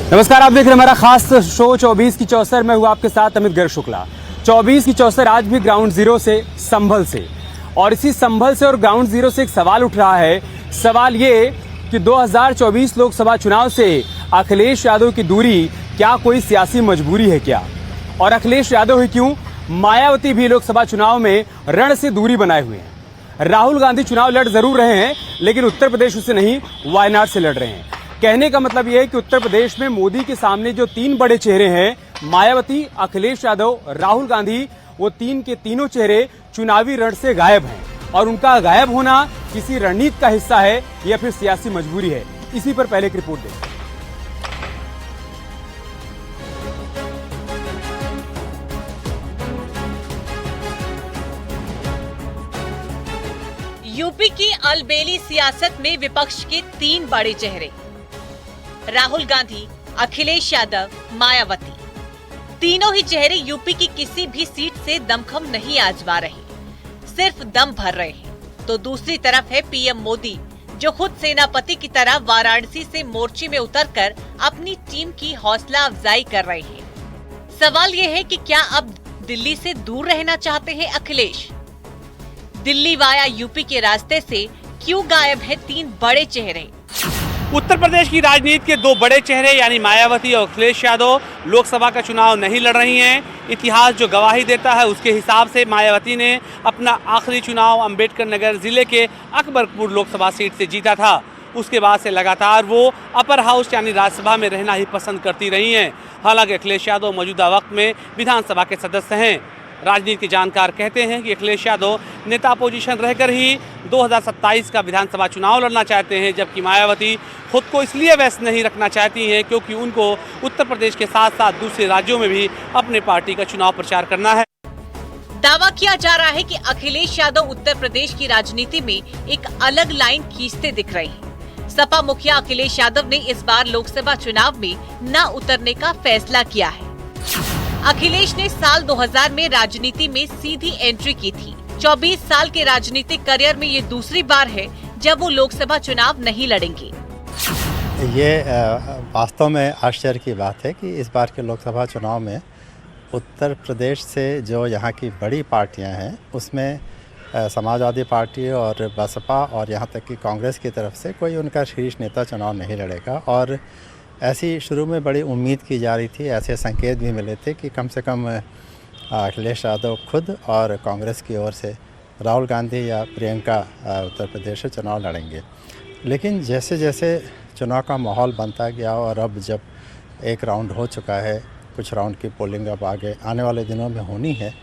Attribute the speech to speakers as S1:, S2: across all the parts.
S1: नमस्कार, आप देख रहे हैं हमारा खास शो 24 की चौसर। मैं हूं आपके साथ अमित गर्ग शुक्ला। 24 की चौसर आज भी ग्राउंड जीरो से, संभल से, और इसी संभल से और ग्राउंड जीरो से एक सवाल उठ रहा है। सवाल ये कि 2024 लोकसभा चुनाव से अखिलेश यादव की दूरी क्या कोई सियासी मजबूरी है क्या? और अखिलेश यादव ही क्यों, मायावती भी लोकसभा चुनाव में रण से दूरी बनाए हुए हैं। राहुल गांधी चुनाव लड़ जरूर रहे हैं, लेकिन उत्तर प्रदेश से नहीं, वायनाड से लड़ रहे हैं। कहने का मतलब यह है कि उत्तर प्रदेश में मोदी के सामने जो तीन बड़े चेहरे हैं, मायावती, अखिलेश यादव, राहुल गांधी, वो तीन के तीनों चेहरे चुनावी रण से गायब हैं। और उनका गायब होना किसी रणनीति का हिस्सा है या फिर सियासी मजबूरी है, इसी पर पहले एक रिपोर्ट दें।
S2: यूपी की अलबेली सियासत में विपक्ष के तीन बड़े चेहरे, राहुल गांधी, अखिलेश यादव, मायावती। तीनों ही चेहरे यूपी की किसी भी सीट से दमखम नहीं आजमा रहे, सिर्फ दम भर रहे हैं। तो दूसरी तरफ है पीएम मोदी, जो खुद सेनापति की तरह वाराणसी से मोर्चे में उतरकर अपनी टीम की हौसला अफजाई कर रहे हैं। सवाल ये है कि क्या अब दिल्ली से दूर रहना चाहते हैं अखिलेश? दिल्ली वाया यूपी के रास्ते से क्यों गायब है तीन बड़े चेहरे?
S3: उत्तर प्रदेश की राजनीति के दो बड़े चेहरे यानी मायावती और अखिलेश यादव लोकसभा का चुनाव नहीं लड़ रही हैं। इतिहास जो गवाही देता है उसके हिसाब से मायावती ने अपना आखिरी चुनाव अंबेडकर नगर जिले के अकबरपुर लोकसभा सीट से जीता था। उसके बाद से लगातार वो अपर हाउस यानी राज्यसभा में रहना ही पसंद करती रही हैं। हालांकि अखिलेश यादव मौजूदा वक्त में विधानसभा के सदस्य हैं। राजनीति के जानकार कहते हैं कि अखिलेश यादव नेता पोजीशन रहकर ही 2027 का विधानसभा चुनाव लड़ना चाहते हैं, जबकि मायावती खुद को इसलिए व्यस्त नहीं रखना चाहती हैं क्योंकि उनको उत्तर प्रदेश के साथ साथ दूसरे राज्यों में भी अपने पार्टी का चुनाव प्रचार करना है।
S2: दावा किया जा रहा है कि अखिलेश यादव उत्तर प्रदेश की राजनीति में एक अलग लाइन खींचते दिख रहे हैं। सपा मुखिया अखिलेश यादव ने इस बार लोकसभा चुनाव में न उतरने का फैसला किया है। अखिलेश ने साल 2000 में राजनीति में सीधी एंट्री की थी। 24 साल के राजनीतिक करियर में ये दूसरी बार है जब वो लोकसभा चुनाव नहीं लड़ेंगे।
S4: ये वास्तव में आश्चर्य की बात है कि इस बार के लोकसभा चुनाव में उत्तर प्रदेश से जो यहाँ की बड़ी पार्टियाँ हैं उसमें समाजवादी पार्टी और बसपा और यहाँ तक कि कांग्रेस की तरफ से कोई उनका शीर्ष नेता चुनाव नहीं लड़ेगा। और ऐसी शुरू में बड़ी उम्मीद की जा रही थी, ऐसे संकेत भी मिले थे कि कम से कम अखिलेश यादव खुद और कांग्रेस की ओर से राहुल गांधी या प्रियंका उत्तर प्रदेश से चुनाव लड़ेंगे। लेकिन जैसे जैसे चुनाव का माहौल बनता गया और अब जब एक राउंड हो चुका है, कुछ राउंड की पोलिंग अब आगे आने वाले दिनों में होनी है,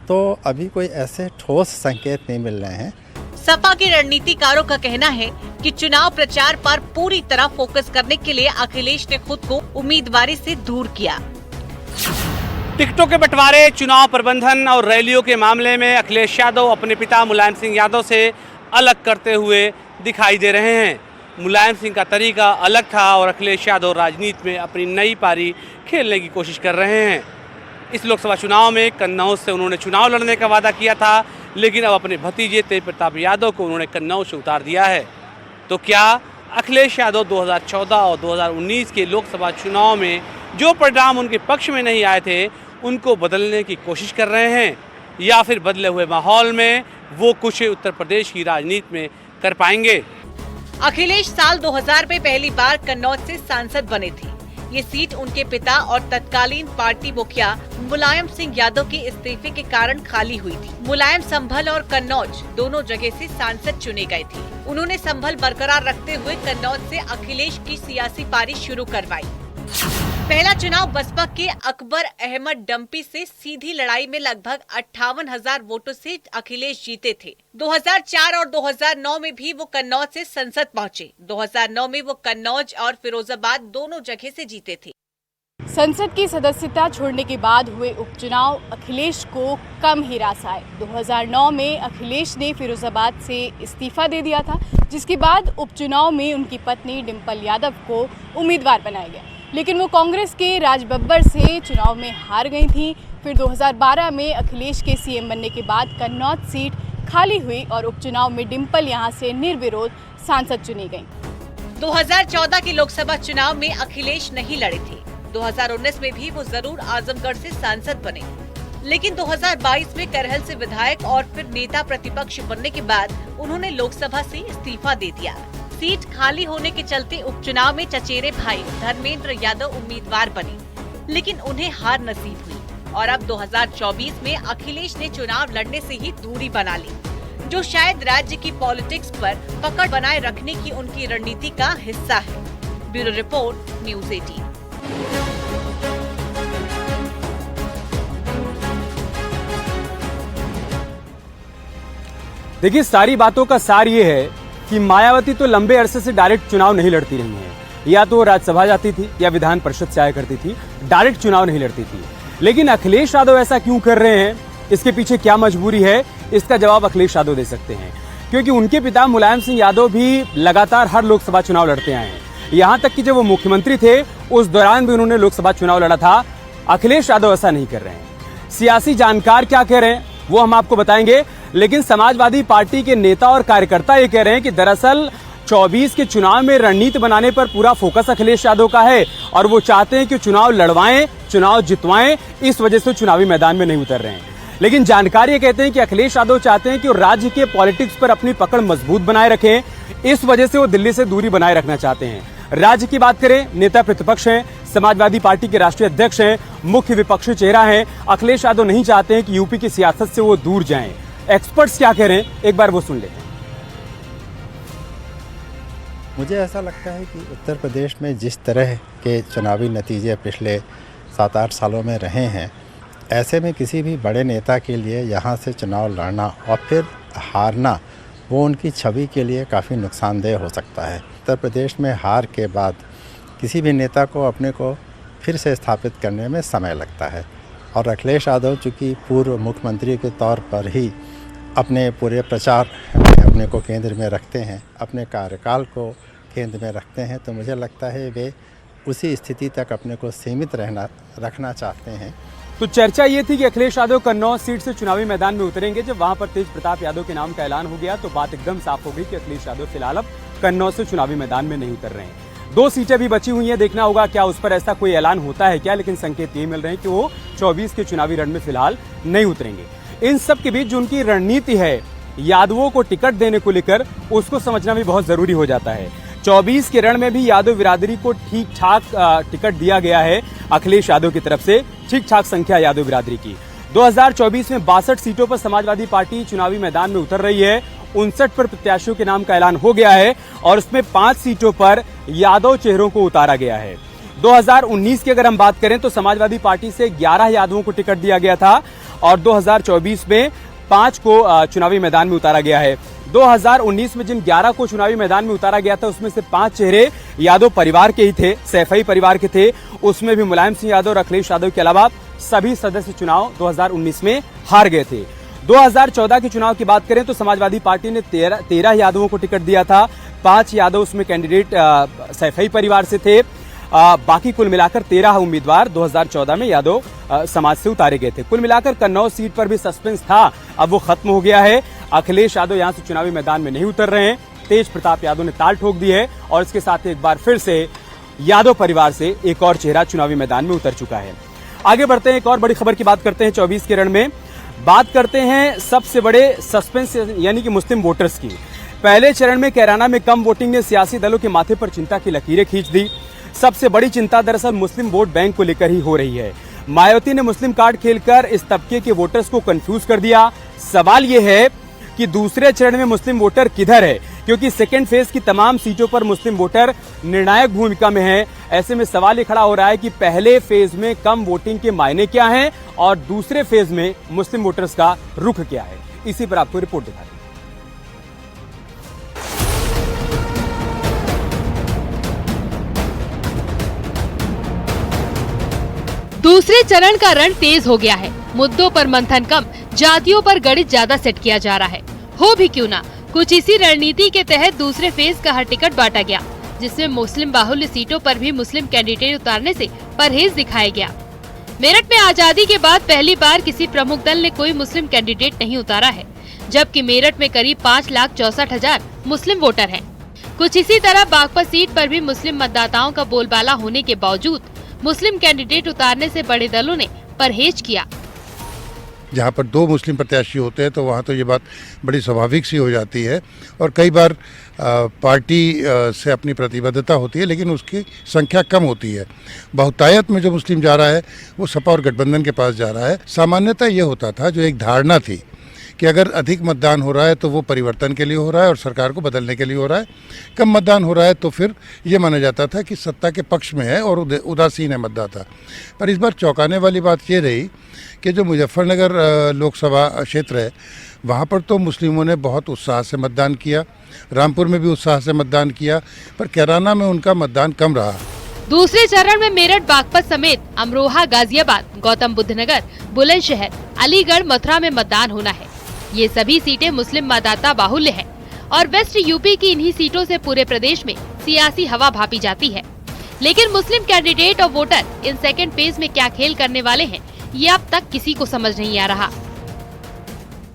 S4: तो अभी कोई ऐसे ठोस संकेत नहीं मिल रहे हैं।
S2: सपा के रणनीतिकारों का कहना है कि चुनाव प्रचार पर पूरी तरह फोकस करने के लिए अखिलेश ने खुद को उम्मीदवारी से दूर किया।
S3: टिकटों के बंटवारे, चुनाव प्रबंधन और रैलियों के मामले में अखिलेश यादव अपने पिता मुलायम सिंह यादव से अलग करते हुए दिखाई दे रहे हैं। मुलायम सिंह का तरीका अलग था और अखिलेश यादव राजनीति में अपनी नई पारी खेलने की कोशिश कर रहे हैं। इस लोकसभा चुनाव में कन्नौज से उन्होंने चुनाव लड़ने का वादा किया था, लेकिन अब अपने भतीजे तेज प्रताप यादव को उन्होंने कन्नौज से उतार दिया है। तो क्या अखिलेश यादव 2014 और 2019 के लोकसभा चुनाव में जो परिणाम उनके पक्ष में नहीं आए थे उनको बदलने की कोशिश कर रहे हैं, या फिर बदले हुए माहौल में वो कुछ उत्तर प्रदेश की राजनीति में कर पाएंगे?
S2: अखिलेश साल 2000 में पहली बार कन्नौज से सांसद बने थे। ये सीट उनके पिता और तत्कालीन पार्टी मुखिया मुलायम सिंह यादव के इस्तीफे के कारण खाली हुई थी। मुलायम संभल और कन्नौज दोनों जगह से सांसद चुने गए थे। उन्होंने संभल बरकरार रखते हुए कन्नौज से अखिलेश की सियासी पारी शुरू करवाई। पहला चुनाव बसपा के अकबर अहमद डंपी से सीधी लड़ाई में लगभग 58,000 वोटों से अखिलेश जीते थे। 2004 और 2009 में भी वो कन्नौज से संसद पहुंचे। 2009 में वो कन्नौज और फिरोजाबाद दोनों जगह से जीते थे।
S5: संसद की सदस्यता छोड़ने के बाद हुए उपचुनाव अखिलेश को कम ही रास आए। 2009 में अखिलेश ने फिरोजाबाद से इस्तीफा दे दिया था, जिसके बाद उपचुनाव में उनकी पत्नी डिंपल यादव को उम्मीदवार बनाया गया, लेकिन वो कांग्रेस के राजबब्बर से चुनाव में हार गई थी। फिर 2012 में अखिलेश के सीएम बनने के बाद कन्नौज सीट खाली हुई और उपचुनाव में डिंपल यहां से निर्विरोध सांसद चुनी गई।
S2: 2014 के लोकसभा चुनाव में अखिलेश नहीं लड़े थे। 2019 में भी वो जरूर आजमगढ़ से सांसद बने, लेकिन 2022 में करहल से विधायक और फिर नेता प्रतिपक्ष बनने के बाद उन्होंने लोकसभा से इस्तीफा दे दिया। सीट खाली होने के चलते उपचुनाव में चचेरे भाई धर्मेंद्र यादव उम्मीदवार बने, लेकिन उन्हें हार नसीब हुई और अब 2024 में अखिलेश ने चुनाव लड़ने से ही दूरी बना ली, जो शायद राज्य की पॉलिटिक्स पर पकड़ बनाए रखने की उनकी रणनीति का हिस्सा है। Bureau report, news 18।
S1: देखिए, सारी बातों का सार ये है कि मायावती तो लंबे अरसे से डायरेक्ट चुनाव नहीं लड़ती रही हैं। या तो राज्यसभा जाती थी या विधान परिषद से आया करती थी, डायरेक्ट चुनाव नहीं लड़ती थी। लेकिन अखिलेश यादव ऐसा क्यों कर रहे हैं, इसके पीछे क्या मजबूरी है, इसका जवाब अखिलेश यादव दे सकते हैं। क्योंकि उनके पिता मुलायम सिंह यादव भी लगातार हर लोकसभा चुनाव लड़ते आए हैं। यहाँ तक कि जब वो मुख्यमंत्री थे उस दौरान भी उन्होंने लोकसभा चुनाव लड़ा था। अखिलेश यादव ऐसा नहीं कर रहे हैं। सियासी जानकार क्या कह रहे हैं वो हम आपको बताएंगे, लेकिन समाजवादी पार्टी के नेता और कार्यकर्ता ये कह रहे हैं कि दरअसल 24 के चुनाव में रणनीति बनाने पर पूरा फोकस अखिलेश यादव का है और वो चाहते हैं कि चुनाव लड़वाएं, चुनाव जितवाएं, इस वजह से चुनावी मैदान में नहीं उतर रहे हैं। लेकिन जानकार ये कहते हैं कि अखिलेश यादव चाहते हैं कि वो राज्य के पॉलिटिक्स पर अपनी पकड़ मजबूत बनाए रखें, इस वजह से वो दिल्ली से दूरी बनाए रखना चाहते हैं। राज्य की बात करें, नेता प्रतिपक्ष हैं, समाजवादी पार्टी के राष्ट्रीय अध्यक्ष हैं, मुख्य विपक्षी चेहरा हैं। अखिलेश यादव नहीं चाहते हैं कि यूपी की सियासत से वो दूर जाएं। एक्सपर्ट्स क्या कह रहे हैं, एक बार वो सुन लेते हैं।
S4: मुझे ऐसा लगता है कि उत्तर प्रदेश में जिस तरह के चुनावी नतीजे पिछले 7-8 सालों में रहे हैं, ऐसे में किसी भी बड़े नेता के लिए यहाँ से चुनाव लड़ना और फिर हारना, वो उनकी छवि के लिए काफ़ी नुकसानदेह हो सकता है। उत्तर प्रदेश में हार के बाद किसी भी नेता को अपने को फिर से स्थापित करने में समय लगता है और अखिलेश यादव चूँकि पूर्व मुख्यमंत्री के तौर पर ही अपने पूरे प्रचार में अपने को केंद्र में रखते हैं, अपने कार्यकाल को केंद्र में रखते हैं, तो मुझे लगता है वे उसी स्थिति तक अपने को सीमित रखना चाहते हैं।
S1: तो चर्चा ये थी कि अखिलेश यादव कन्नौज सीट से चुनावी मैदान में उतरेंगे। जब वहां पर तेज प्रताप यादव के नाम का ऐलान हो गया तो बात एकदम साफ हो गई कि अखिलेश यादव फिलहाल अब कन्नौज से चुनावी मैदान में नहीं उतर रहे हैं। 2 सीटें भी बची हुई हैं, देखना होगा क्या उस पर ऐसा कोई ऐलान होता है क्या, लेकिन संकेत ये मिल रहे हैं कि वो 24 के चुनावी रण में फिलहाल नहीं उतरेंगे। इन सब के बीच जो उनकी रणनीति है यादवों को टिकट देने को लेकर, उसको समझना भी बहुत जरूरी हो जाता है। 24 के रण में भी यादव बिरादरी को ठीक ठाक टिकट दिया गया है अखिलेश यादव की तरफ से, ठीक ठाक संख्या यादव बिरादरी की। 2024 में 62 सीटों पर समाजवादी पार्टी चुनावी मैदान में उतर रही है। 59 पर प्रत्याशियों के नाम का ऐलान हो गया है और उसमें 5 सीटों पर यादव चेहरों को उतारा गया है। 2019 की अगर हम बात करें तो समाजवादी पार्टी से 11 यादवों को टिकट दिया गया था और 2024 में 5 को चुनावी मैदान में उतारा गया है। 2019 में जिन 11 को चुनावी मैदान में उतारा गया था उसमें से 5 चेहरे यादव परिवार के ही थे, सैफई परिवार के थे। उसमें भी मुलायम सिंह यादव और अखिलेश यादव के अलावा सभी सदस्य चुनाव 2019 में हार गए थे। 2014 के चुनाव की बात करें तो समाजवादी पार्टी ने 13 यादवों को टिकट दिया था। 5 यादव उसमें कैंडिडेट सैफई परिवार से थे। बाकी कुल मिलाकर 13 उम्मीदवार 2014 में यादव समाज से उतारे गए थे। कुल मिलाकर कन्नौज सीट पर भी सस्पेंस था, अब वो खत्म हो गया है। अखिलेश यादव यहां से चुनावी मैदान में नहीं उतर रहे हैं। तेज प्रताप यादव ने ताल ठोक दी है और इसके साथ एक बार फिर से यादव परिवार से एक और चेहरा चुनावी मैदान में उतर चुका है। आगे बढ़ते हैं, एक और बड़ी खबर की बात करते हैं। 24 के रण में बात करते हैं सबसे बड़े सस्पेंस यानी कि मुस्लिम वोटर्स की। पहले चरण में कैराना में कम वोटिंग ने सियासी दलों के माथे पर चिंता की लकीरें खींच दी। सबसे बड़ी चिंता दरअसल मुस्लिम वोट बैंक को लेकर ही हो रही है। मायावती ने मुस्लिम कार्ड खेलकर इस तबके के वोटर्स को कंफ्यूज कर दिया। सवाल यह है कि दूसरे चरण में मुस्लिम वोटर किधर है, क्योंकि सेकेंड फेज की तमाम सीटों पर मुस्लिम वोटर निर्णायक भूमिका में है। ऐसे में सवाल ये खड़ा हो रहा है कि पहले फेज में कम वोटिंग के मायने क्या हैं और दूसरे फेज में मुस्लिम वोटर्स का रुख क्या है। इसी पर आपको रिपोर्ट दिखा दें।
S6: दूसरे चरण का रण तेज हो गया है। मुद्दों पर मंथन कम, जातियों पर गणित ज्यादा सेट किया जा रहा है। हो भी क्यों ना, कुछ इसी रणनीति के तहत दूसरे फेज का हर टिकट बांटा गया, जिसमें मुस्लिम बाहुल्य सीटों पर भी मुस्लिम कैंडिडेट उतारने से परहेज दिखाया गया। मेरठ में आजादी के बाद पहली बार किसी प्रमुख दल ने कोई मुस्लिम कैंडिडेट नहीं उतारा है, जबकि मेरठ में करीब 5,64,000 मुस्लिम वोटर हैं। कुछ इसी तरह बागपत सीट पर भी मुस्लिम मतदाताओं का बोलबाला होने के बावजूद मुस्लिम कैंडिडेट उतारने से बड़े दलों ने परहेज किया।
S7: जहाँ पर दो मुस्लिम प्रत्याशी होते हैं तो वहाँ तो ये बात बड़ी स्वाभाविक सी हो जाती है और कई बार पार्टी से अपनी प्रतिबद्धता होती है, लेकिन उसकी संख्या कम होती है। बहुतायत में जो मुस्लिम जा रहा है वो सपा और गठबंधन के पास जा रहा है। सामान्यतः ये होता था, जो एक धारणा थी कि अगर अधिक मतदान हो रहा है तो वो परिवर्तन के लिए हो रहा है और सरकार को बदलने के लिए हो रहा है, कम मतदान हो रहा है तो फिर ये माना जाता था कि सत्ता के पक्ष में है और उदासीन है मतदाता। पर इस बार चौंकाने वाली बात ये रही कि जो मुजफ्फरनगर लोकसभा क्षेत्र है वहाँ पर तो मुस्लिमों ने बहुत उत्साह से मतदान किया, रामपुर में भी उत्साह से मतदान किया, पर कैराना में उनका मतदान कम रहा।
S6: दूसरे चरण में मेरठ, बागपत समेत अमरोहा, गाजियाबाद, गौतम बुद्ध नगर, बुलंदशहर, अलीगढ़, मथुरा में मतदान होना है। ये सभी सीटें मुस्लिम मतदाता बाहुल्य है और वेस्ट यूपी की इन्हीं सीटों से पूरे प्रदेश में सियासी हवा भापी जाती है। लेकिन मुस्लिम कैंडिडेट और वोटर इन सेकेंड फेज में क्या खेल करने वाले हैं, ये अब तक किसी को समझ नहीं आ रहा।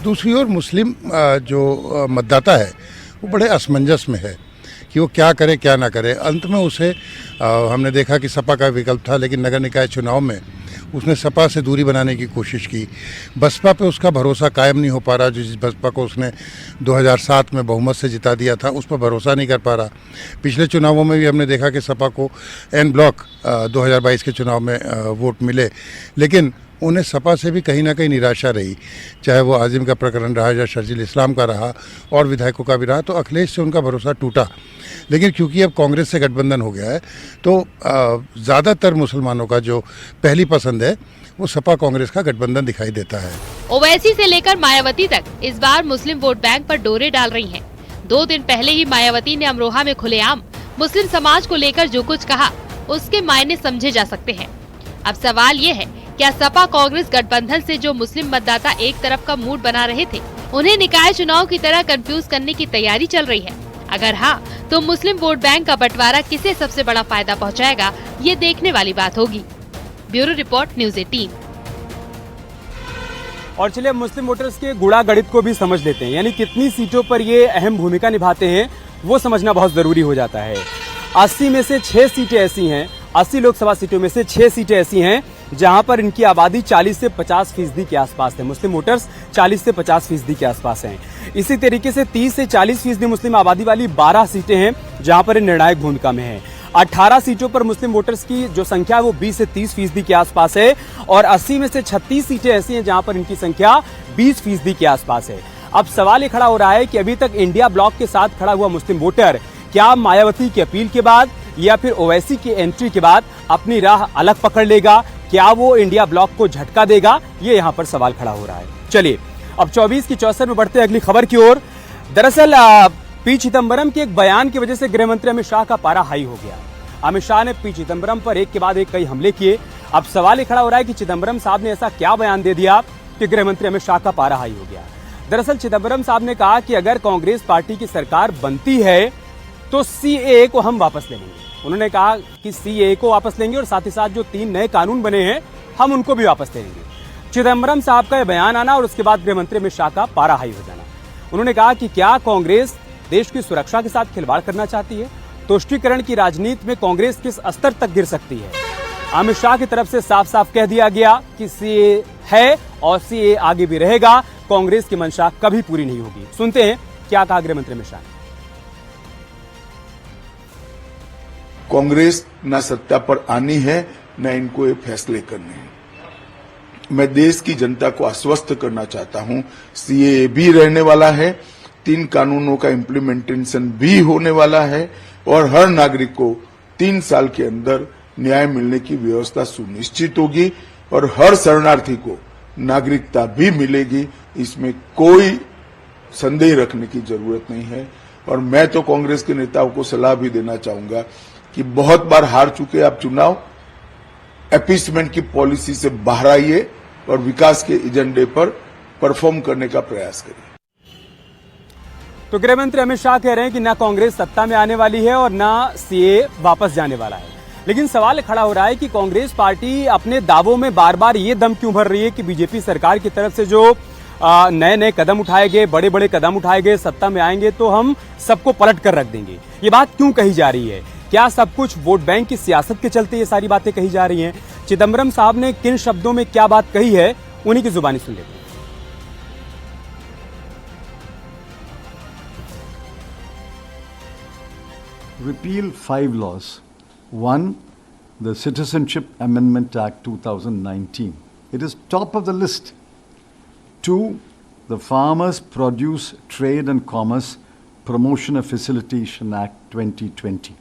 S7: दूसरी ओर मुस्लिम जो मतदाता है वो बड़े असमंजस में है कि वो क्या करे क्या ना करे। अंत में उसे हमने देखा कि सपा का विकल्प था, लेकिन नगर निकाय चुनाव में उसने सपा से दूरी बनाने की कोशिश की। बसपा पे उसका भरोसा कायम नहीं हो पा रहा, जिस बसपा को उसने 2007 में बहुमत से जिता दिया था उस पर भरोसा नहीं कर पा रहा। पिछले चुनावों में भी हमने देखा कि सपा को एन ब्लॉक 2022 के चुनाव में वोट मिले, लेकिन उन्हें सपा से भी कहीं ना कहीं निराशा रही, चाहे वो आजिम का प्रकरण रहा या शर्जील इस्लाम का रहा और विधायकों का भी रहा, तो अखिलेश से उनका भरोसा टूटा। लेकिन क्योंकि अब कांग्रेस से गठबंधन हो गया है तो ज़्यादातर मुसलमानों का जो पहली पसंद है वो सपा कांग्रेस का गठबंधन दिखाई देता है।
S6: ओवैसी से लेकर मायावती तक इस बार मुस्लिम वोट बैंक पर डोरे डाल रही हैं। 2 दिन पहले ही मायावती ने अमरोहा में खुलेआम मुस्लिम समाज को लेकर जो कुछ कहा उसके मायने समझे जा सकते हैं। अब सवाल ये है, क्या सपा कांग्रेस गठबंधन से जो मुस्लिम मतदाता एक तरफ का मूड बना रहे थे उन्हें निकाय चुनाव की तरह कंफ्यूज करने की तैयारी चल रही है? अगर हाँ, तो मुस्लिम वोट बैंक का बंटवारा किसे सबसे बड़ा फायदा पहुंचाएगा, ये देखने वाली बात होगी। Bureau report, news 18।
S1: और चलिए मुस्लिम वोटर्स के गुणा गणित को भी समझ लेते हैं, यानी कितनी सीटों पर ये अहम भूमिका निभाते हैं वो समझना बहुत जरूरी हो जाता है। 80 में से 6 सीटें ऐसी हैं, 80 लोकसभा सीटों में से 6 सीटें ऐसी हैं जहां पर इनकी आबादी 40 से 50% के आसपास है। मुस्लिम वोटर्स 40 से 50% के आसपास हैं। इसी तरीके से 30 से 40% मुस्लिम आबादी वाली 12 सीटें हैं जहां पर निर्णायक भूमिका में है। 18 सीटों पर मुस्लिम वोटर्स की जो संख्या है वो 20 से 30% के आसपास है और 80 में से 36 सीटें ऐसी हैं जहां पर इनकी संख्या 20% के आसपास है। अब सवाल ये खड़ा हो रहा है कि अभी तक इंडिया ब्लॉक के साथ खड़ा हुआ मुस्लिम वोटर क्या मायावती की अपील के बाद या फिर ओवैसी की एंट्री के बाद अपनी राह अलग पकड़ लेगा? क्या वो इंडिया ब्लॉक को झटका देगा? ये यहाँ पर सवाल खड़ा हो रहा है। चलिए अब 24 की 64 में बढ़ते हैं अगली खबर की ओर। दरअसल पी चिदम्बरम के एक बयान की वजह से गृह मंत्री अमित शाह का पारा हाई हो गया। अमित शाह ने पी चिदम्बरम पर एक के बाद एक कई हमले किए। अब सवाल ये खड़ा हो रहा है कि चिदम्बरम साहब ने ऐसा क्या बयान दे दिया कि गृह मंत्री अमित शाह का पारा हाई हो गया। दरअसल चिदम्बरम साहब ने कहा कि अगर कांग्रेस पार्टी की सरकार बनती है तो सीएए को हम वापस ले लेंगे। उन्होंने कहा कि सीएए को वापस लेंगे और साथ ही साथ जो 3 नए कानून बने हैं हम उनको भी वापस ले लेंगे। चिदम्बरम साहब का यह बयान आना और उसके बाद गृह मंत्री अमित शाह का पारा हाई हो जाना। उन्होंने कहा कि क्या कांग्रेस देश की सुरक्षा के साथ खिलवाड़ करना चाहती है? तुष्टीकरण की राजनीति में कांग्रेस किस स्तर तक गिर सकती है? अमित शाह की तरफ से साफ साफ कह दिया गया कि सीएए है और सीएए आगे भी रहेगा। कांग्रेस की मंशा कभी पूरी नहीं होगी। सुनते हैं क्या कहा गृह मंत्री अमित शाह ने।
S8: कांग्रेस न सत्ता पर आनी है न इनको ये फैसले करने हैं। मैं देश की जनता को आश्वस्त करना चाहता हूं, सीएए भी रहने वाला है, 3 कानूनों का इम्प्लीमेंटेशन भी होने वाला है और हर नागरिक को 3 साल के अंदर न्याय मिलने की व्यवस्था सुनिश्चित होगी और हर शरणार्थी को नागरिकता भी मिलेगी। इसमें कोई संदेह रखने की जरूरत नहीं है। और मैं तो कांग्रेस के नेताओं को सलाह भी देना चाहूंगा कि बहुत बार हार चुके आप चुनाव, अपीसमेंट की पॉलिसी से बाहर आइए और विकास के एजेंडे पर परफॉर्म करने का प्रयास करिए।
S1: तो गृह मंत्री अमित शाह कह रहे हैं कि ना कांग्रेस सत्ता में आने वाली है और ना सीएए वापस जाने वाला है। लेकिन सवाल खड़ा हो रहा है कि कांग्रेस पार्टी अपने दावों में बार बार ये दम क्यों भर रही है कि बीजेपी सरकार की तरफ से जो नए नए कदम उठाए गए, बड़े बड़े कदम उठाए गए, सत्ता में आएंगे तो हम सबको पलट कर रख देंगे। ये बात क्यों कही जा रही है? क्या सब कुछ वोट बैंक की सियासत के चलते ये सारी बातें कही जा रही हैं? चिदम्बरम साहब ने किन शब्दों में क्या बात कही है, उन्हीं की जुबानी सुन लेते हैं।
S9: Repeal 5 laws. 1. The Citizenship Amendment Act 2019. It is top of the list. 2. The Farmers Produce Trade and Commerce Promotion and Facilitation Act 2020.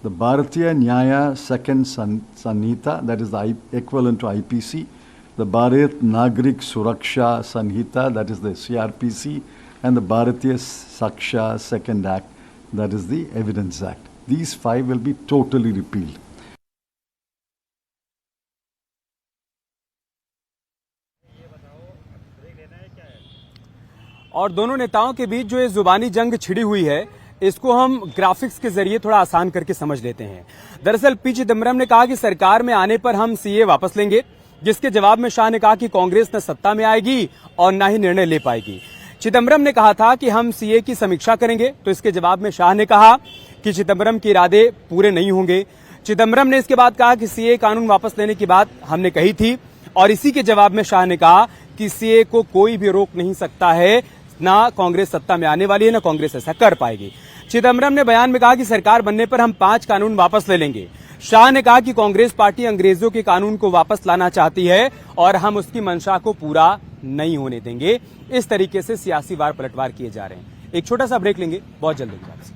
S9: The Bharatiya Nyaya Second Sanhita, that is the equivalent to IPC. The Bharat Nagrik Suraksha Sanhita, that is the CRPC. And the Bharatiya Saksha Second Act, that is the Evidence Act. These 5 will be totally repealed.
S1: और दोनों नेताओं के बीच जो ये जुबानी जंग छिड़ी हुई है, इसको हम ग्राफिक्स के जरिए थोड़ा आसान करके समझ लेते हैं। दरअसल पी चिदम्बरम ने कहा कि सरकार में आने पर हम सीए वापस लेंगे, जिसके जवाब में शाह ने कहा कि कांग्रेस न सत्ता में आएगी और न ही निर्णय ले पाएगी। चिदम्बरम ने कहा था कि हम सीए की समीक्षा करेंगे, तो इसके जवाब में शाह ने कहा कि चिदम्बरम के इरादे पूरे नहीं होंगे। चिदम्बरम ने इसके बाद कहा कि सीए कानून वापस लेने की बात हमने कही थी, और इसी के जवाब में शाह ने कहा कि सीए को कोई भी रोक नहीं सकता है, ना कांग्रेस सत्ता में आने वाली है, ना कांग्रेस ऐसा कर पाएगी। चिदम्बरम ने बयान में कहा कि सरकार बनने पर हम 5 कानून वापस ले लेंगे। शाह ने कहा कि कांग्रेस पार्टी अंग्रेजों के कानून को वापस लाना चाहती है और हम उसकी मंशा को पूरा नहीं होने देंगे। इस तरीके से सियासी वार पलटवार किए जा रहे हैं। एक छोटा सा ब्रेक लेंगे, बहुत जल्द मिलेंगे।